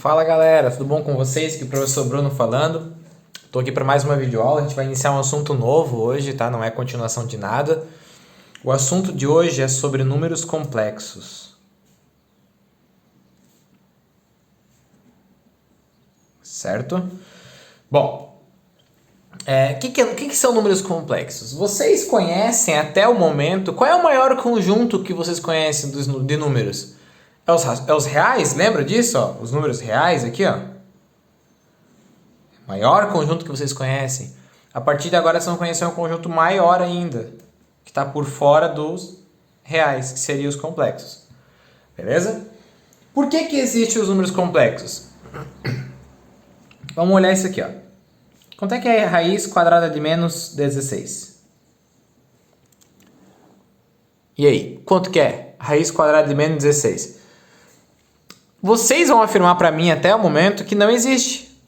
Fala galera, tudo bom com vocês? Aqui é o professor Bruno falando. Estou aqui para mais uma videoaula. A gente vai iniciar um assunto novo hoje, tá? Não é continuação de nada. O assunto de hoje é sobre números complexos. Certo? Bom, o que são números complexos? Vocês conhecem até o momento qual é o maior conjunto que vocês conhecem de números? É os reais? Lembra disso? Ó? Os números reais aqui, ó. Maior conjunto que vocês conhecem. A partir de agora, vocês vão conhecer um conjunto maior ainda, que está por fora dos reais, que seriam os complexos. Beleza? Por que existem os números complexos? Vamos olhar isso aqui, ó. Quanto é que é a raiz quadrada de menos 16? E aí? Quanto que é a raiz quadrada de menos 16? Vocês vão afirmar para mim até o momento que não existe.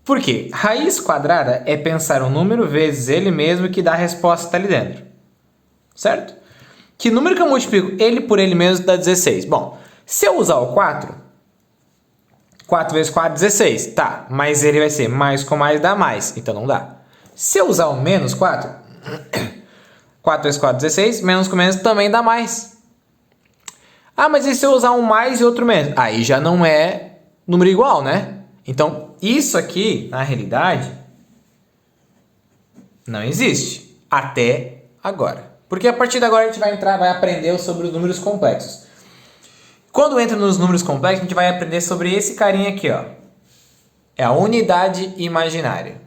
Por quê? Raiz quadrada é pensar um número vezes ele mesmo que dá a resposta que está ali dentro. Certo? Que número que eu multiplico ele por ele mesmo dá 16? Bom, se eu usar o 4, 4 vezes 4, 16. Tá, mas ele vai ser mais com mais dá mais, então não dá. Se eu usar o menos 4, 4 vezes 4, 16, menos com menos também dá mais. Ah, mas e se eu usar um mais e outro menos? Aí já não é número igual, né? Então, isso aqui, na realidade, não existe até agora. Porque a partir de agora a gente vai aprender sobre os números complexos. Quando entra nos números complexos, a gente vai aprender sobre esse carinha aqui, ó. É a unidade imaginária.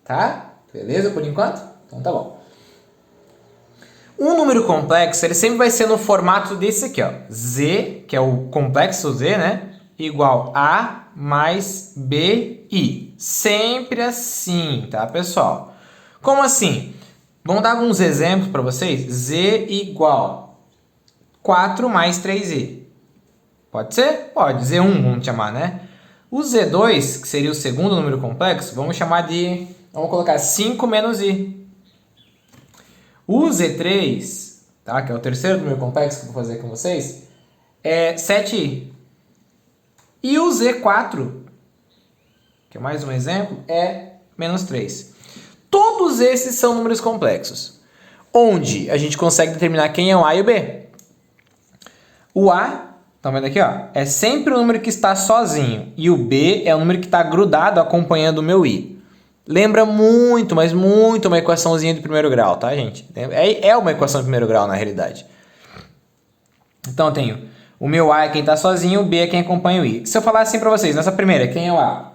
Tá? Beleza por enquanto? Então tá bom. Um número complexo, ele sempre vai ser no formato desse aqui, ó. Z, que é o complexo Z, né? Igual a mais bi. Sempre assim, tá, pessoal? Como assim? Vamos dar alguns exemplos para vocês. Z igual 4 mais 3i. Pode ser? Pode. Z1, vamos chamar, né? O Z2, que seria o segundo número complexo, vamos chamar de... Vamos colocar 5 menos i. O Z3, tá, que é o terceiro número complexo que eu vou fazer com vocês, é 7i. E o Z4, que é mais um exemplo, é menos 3. Todos esses são números complexos, onde a gente consegue determinar quem é o A e o B. O A, estão vendo aqui, ó, é sempre o número que está sozinho, e o B é o número que está grudado acompanhando o meu I. Lembra muito, mas muito uma equaçãozinha de primeiro grau, tá, gente? É uma equação de primeiro grau, na realidade. Então, eu tenho o meu A é quem está sozinho, o B é quem acompanha o I. Se eu falar assim para vocês, nessa primeira, quem é o A?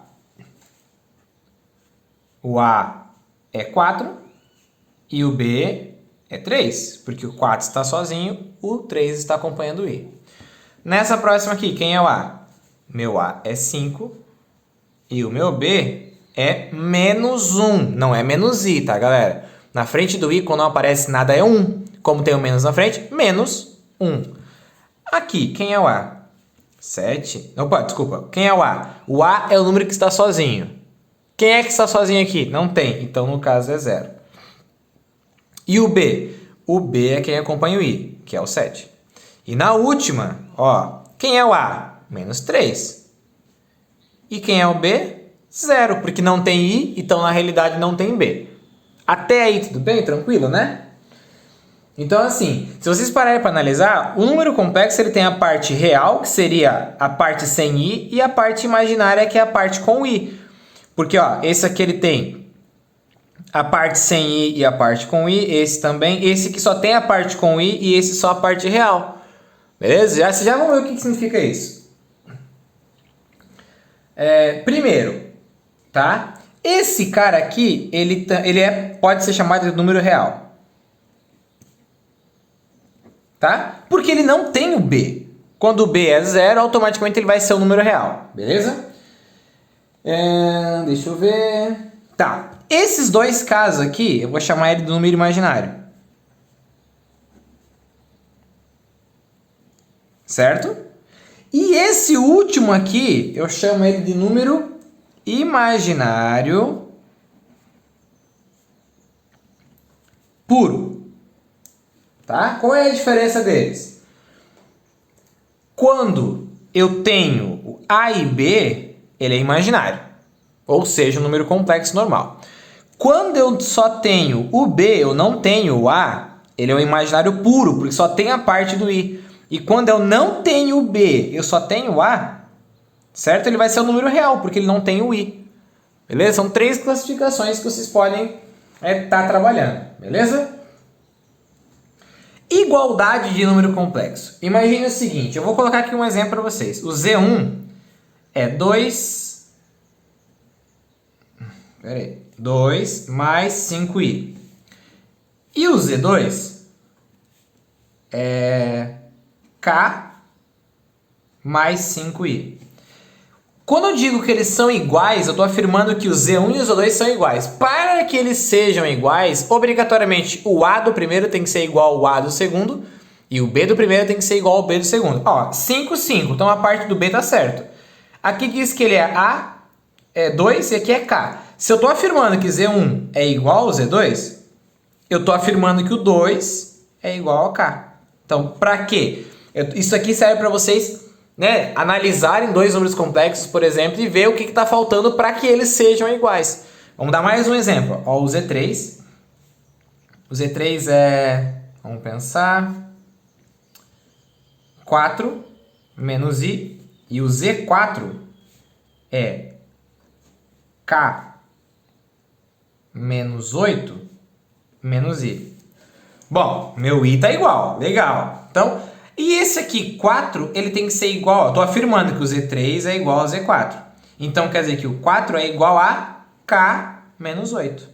O A é 4 e o B é 3, porque o 4 está sozinho, o 3 está acompanhando o I. Nessa próxima aqui, quem é o A? Meu A é 5 e o meu B é menos 1, não é menos I, tá, galera? Na frente do I, quando não aparece nada, é 1. Como tem o menos na frente, menos 1. Aqui, quem é o A? 7. Opa, desculpa. Quem é o A? O A é o número que está sozinho. Quem é que está sozinho aqui? Não tem. Então, no caso, é 0. E o B? O B é quem acompanha o I, que é o 7. E na última, ó, quem é o A? Menos 3. E quem é o B? 0, porque não tem I, então na realidade não tem B. Até aí tudo bem? Tranquilo, né? Então assim, se vocês pararem para analisar, o número complexo ele tem a parte real, que seria a parte sem I, e a parte imaginária, que é a parte com I. Porque ó, esse aqui ele tem a parte sem I e a parte com I, esse também, esse aqui só tem a parte com I e esse só a parte real. Beleza? Vocês já vão ver o que significa isso. Primeiro, tá? Esse cara aqui, pode ser chamado de número real. Tá? Porque ele não tem o B. Quando o B é 0, automaticamente ele vai ser um número real. Beleza? Deixa eu ver... Tá. Esses dois casos aqui, eu vou chamar ele de número imaginário. Certo? E esse último aqui, eu chamo ele de número imaginário puro. Tá? Qual é a diferença deles? Quando eu tenho o A e B, ele é imaginário. Ou seja, um número complexo normal. Quando eu só tenho o B, eu não tenho o A, ele é um imaginário puro, porque só tem a parte do I. E quando eu não tenho o B, eu só tenho o A, certo? Ele vai ser um número real, porque ele não tem o I. Beleza? São 3 classificações que vocês podem estar trabalhando. Beleza? Igualdade de número complexo. Imagine o seguinte, eu vou colocar aqui um exemplo para vocês. O Z1 é 2 mais 5i. E o Z2 é k mais 5i. Quando eu digo que eles são iguais, eu estou afirmando que o Z1 e o Z2 são iguais. Para que eles sejam iguais, obrigatoriamente o A do primeiro tem que ser igual ao A do segundo e o B do primeiro tem que ser igual ao B do segundo. Ó, 5, 5, então a parte do B está certo. Aqui diz que ele é A, é 2 e aqui é K. Se eu estou afirmando que Z1 é igual ao Z2, eu estou afirmando que o 2 é igual ao K. Então, para quê? Isso aqui serve para vocês analisarem 2 números complexos, por exemplo, e ver o que está faltando para que eles sejam iguais. Vamos dar mais um exemplo. Ó, o Z3. O Z3 é, vamos pensar, 4 menos I. E o Z4 é K menos 8 menos I. Bom, meu I está igual. Legal. Então, e esse aqui, 4, ele tem que ser igual. Eu estou afirmando que o Z3 é igual ao Z4. Então, quer dizer que o 4 é igual a K menos 8.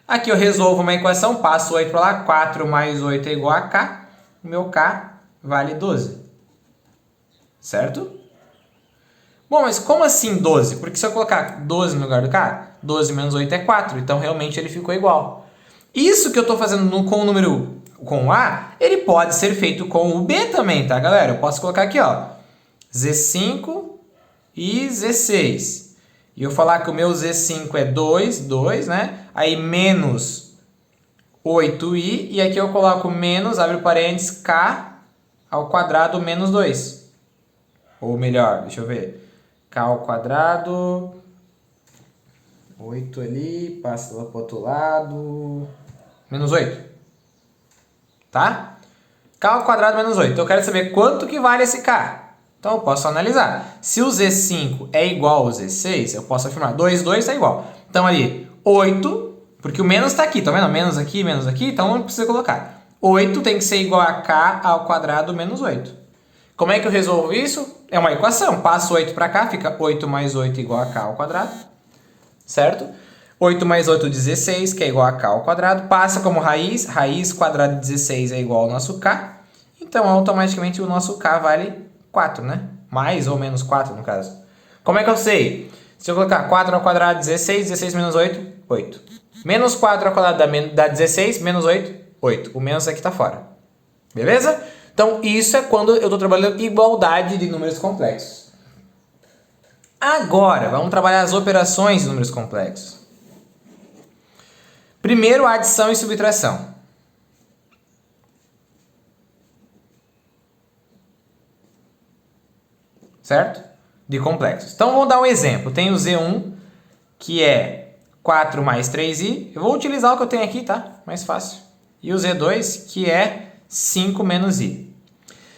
Aqui eu resolvo uma equação, passo 8 para lá. 4 mais 8 é igual a K. O meu K vale 12. Certo? Bom, mas como assim 12? Porque se eu colocar 12 no lugar do K, 12 menos 8 é 4. Então, realmente, ele ficou igual. Isso que eu estou fazendo com o número com o A, ele pode ser feito com o B também, tá, galera? Eu posso colocar aqui, ó, Z5 e Z6. E eu falar que o meu Z5 é 2, né? Aí menos 8i, e aqui eu coloco menos, abre parênteses, K ao quadrado menos 2. Ou melhor, deixa eu ver, K ao quadrado, 8 ali, passa lá para o outro lado, menos 8. Tá? K ao quadrado menos 8. Então eu quero saber quanto que vale esse K. Então eu posso analisar. Se o Z5 é igual ao Z6, eu posso afirmar 2, 2 é igual. Então ali, 8, porque o menos está aqui, tá vendo? Menos aqui, então não precisa colocar. 8 tem que ser igual a K ao quadrado menos 8. Como é que eu resolvo isso? É uma equação. Passo 8 para cá, fica 8 mais 8 igual a K ao quadrado. Certo? 8 mais 8, 16, que é igual a K ao quadrado. Passa como raiz. Raiz quadrada de 16 é igual ao nosso K. Então, automaticamente, o nosso K vale 4, né? Mais ou menos 4, no caso. Como é que eu sei? Se eu colocar 4 ao quadrado, 16. 16 menos 8, 8. Menos 4 ao quadrado dá 16. Menos 8, 8. O menos aqui está fora. Beleza? Então, isso é quando eu estou trabalhando igualdade de números complexos. Agora, vamos trabalhar as operações de números complexos. Primeiro, adição e subtração. Certo? De complexos. Então, vamos dar um exemplo. Tem o Z1, que é 4 mais 3i. Eu vou utilizar o que eu tenho aqui, tá? Mais fácil. E o Z2, que é 5 menos i.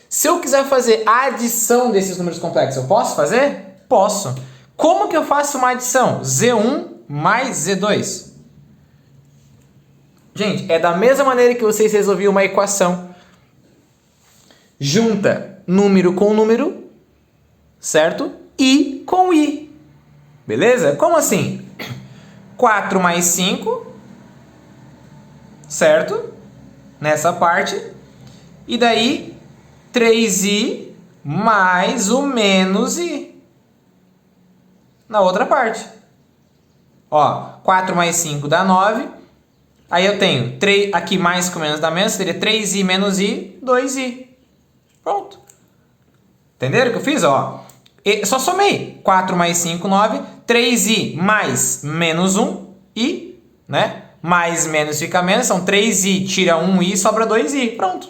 Se eu quiser fazer a adição desses números complexos, eu posso fazer? Posso. Como que eu faço uma adição? Z1 mais Z2. Gente, é da mesma maneira que vocês resolviam uma equação. Junta número com número, certo? I com I. Beleza? Como assim? 4 mais 5, certo? Nessa parte. E daí, 3i mais o menos i. Na outra parte. Ó, 4 mais 5 dá 9. Aí eu tenho 3, aqui mais com menos dá menos, seria 3i menos i, 2i. Pronto. Entenderam o que eu fiz? Ó, só somei. 4 mais 5, 9. 3i mais menos 1, i, né? Mais menos fica menos, são 3i, tira 1i, sobra 2i. Pronto.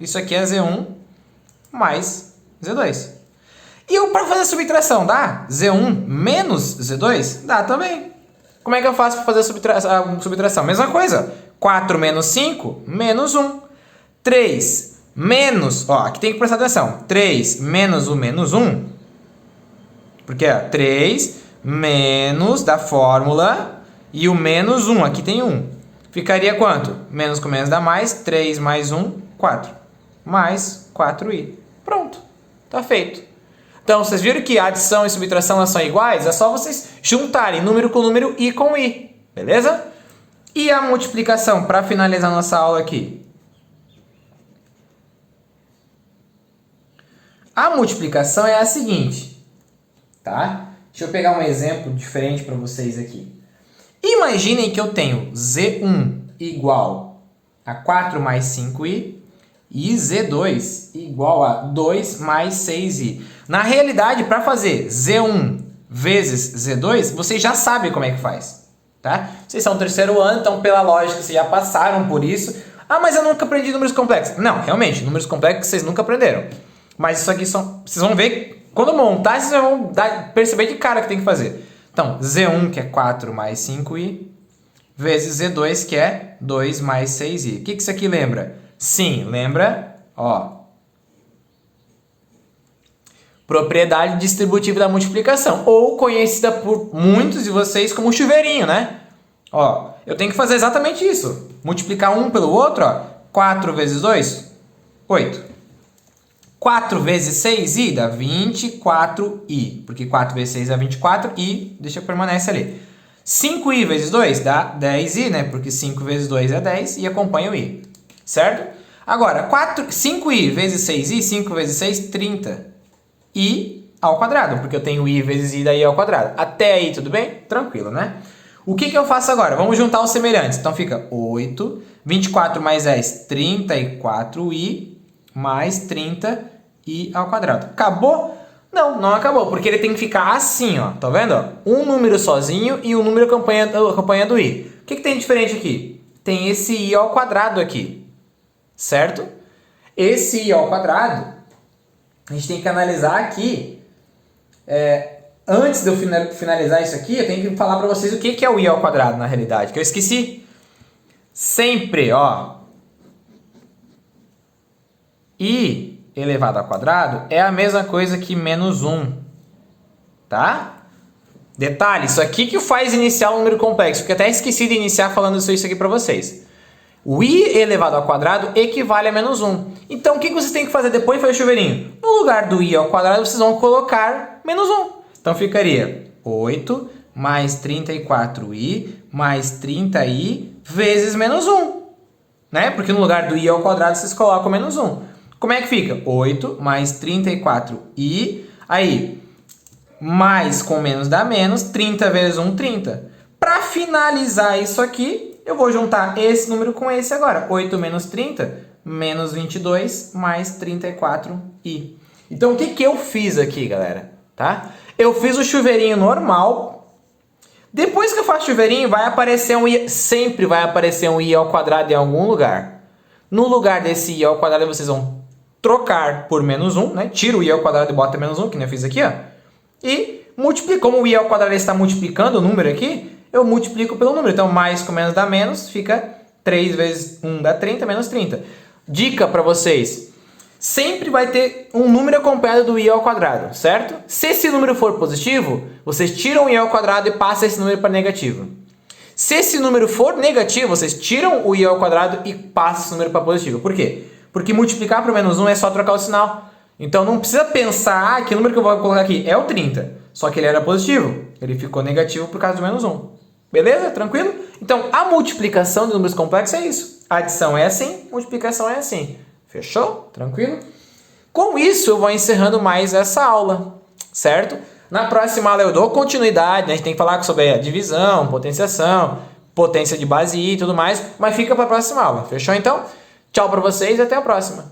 Isso aqui é Z1 mais Z2. E eu, para fazer subtração, dá Z1 menos Z2? Dá também. Como é que eu faço para fazer a subtração? Mesma coisa. 4 menos 5, menos 1. 3 menos... Ó, aqui tem que prestar atenção. 3 menos o menos 1. Porque é 3 menos da fórmula e o menos 1. Aqui tem 1. Ficaria quanto? Menos com menos dá mais. 3 mais 1, 4. Mais 4i. Pronto. Tá feito. Então, vocês viram que a adição e subtração elas são iguais? É só vocês juntarem número com número e com i. Beleza? E a multiplicação, para finalizar nossa aula aqui? A multiplicação é a seguinte, tá? Deixa eu pegar um exemplo diferente para vocês aqui. Imaginem que eu tenho Z1 igual a 4 mais 5i e Z2 igual a 2 mais 6i. Na realidade, para fazer Z1 vezes Z2, vocês já sabem como é que faz, tá? Vocês são terceiro ano, então pela lógica vocês já passaram por isso. Ah, mas eu nunca aprendi números complexos. Não, realmente, números complexos vocês nunca aprenderam. Mas isso aqui vocês vão ver, quando montar, vocês vão perceber de cara que tem que fazer. Então, Z1, que é 4 mais 5i, vezes Z2, que é 2 mais 6i. O que isso aqui lembra? Sim, lembra, ó, propriedade distributiva da multiplicação, ou conhecida por muitos de vocês como chuveirinho, né? Ó, eu tenho que fazer exatamente isso. Multiplicar um pelo outro, ó. 4 vezes 2, 8. 4 vezes 6i dá 24i, porque 4 vezes 6 dá 24 e deixa permanece ali. 5i vezes 2 dá 10i, né? Porque 5 vezes 2 é 10 e acompanha o i. Certo? Agora, 5i vezes 6i, 5 vezes 6, 30. I ao quadrado, porque eu tenho i vezes i daí ao quadrado. Até aí, tudo bem? Tranquilo, né? O que eu faço agora? Vamos juntar os semelhantes. Então fica 8, 24 mais 10, 34i, mais 30i ao quadrado. Acabou? Não, não acabou, porque ele tem que ficar assim, ó. Tá vendo? Um número sozinho e um número acompanhando o i. O que tem de diferente aqui? Tem esse i ao quadrado aqui, certo? Esse i ao quadrado, a gente tem que analisar aqui. Antes de eu finalizar isso aqui, eu tenho que falar para vocês o que é o i ao quadrado na realidade, que eu esqueci. Sempre, ó, i elevado ao quadrado é a mesma coisa que menos 1, tá? Detalhe, isso aqui que faz iniciar um número complexo, porque eu até esqueci de iniciar falando isso aqui para vocês. O i elevado ao quadrado equivale a menos 1. Então, o que vocês têm que fazer depois de fazer chuveirinho? No lugar do i ao quadrado, vocês vão colocar menos 1. Então, ficaria 8 mais 34i mais 30i vezes menos 1. Né? Porque no lugar do i ao quadrado, vocês colocam menos 1. Como é que fica? 8 mais 34i, aí, mais com menos dá menos, 30 vezes 1, 30. Para finalizar isso aqui, eu vou juntar esse número com esse agora. 8 menos 30, menos 22, mais 34i. Então, o que eu fiz aqui, galera? Tá? Eu fiz o chuveirinho normal. Depois que eu faço chuveirinho, vai aparecer um i. Sempre vai aparecer um i ao quadrado em algum lugar. No lugar desse i ao quadrado, vocês vão trocar por menos 1, né? Tira o i ao quadrado e bota menos 1, que nem eu fiz aqui, ó. E multiplica. Como o i ao quadrado está multiplicando o número aqui, eu multiplico pelo número. Então, mais com menos dá menos, fica 3 vezes 1 dá 30, menos 30. Dica para vocês. Sempre vai ter um número acompanhado do i ao quadrado, certo? Se esse número for positivo, vocês tiram o i ao quadrado e passam esse número para negativo. Se esse número for negativo, vocês tiram o i ao quadrado e passam esse número para positivo. Por quê? Porque multiplicar por menos 1 é só trocar o sinal. Então, não precisa pensar que o número que eu vou colocar aqui é o 30. Só que ele era positivo. Ele ficou negativo por causa do menos 1. Beleza? Tranquilo? Então, a multiplicação de números complexos é isso. A adição é assim, multiplicação é assim. Fechou? Tranquilo? Com isso, eu vou encerrando mais essa aula, certo? Na próxima aula eu dou continuidade, né? A gente tem que falar sobre a divisão, potenciação, potência de base I e tudo mais, mas fica para a próxima aula. Fechou então? Tchau para vocês e até a próxima.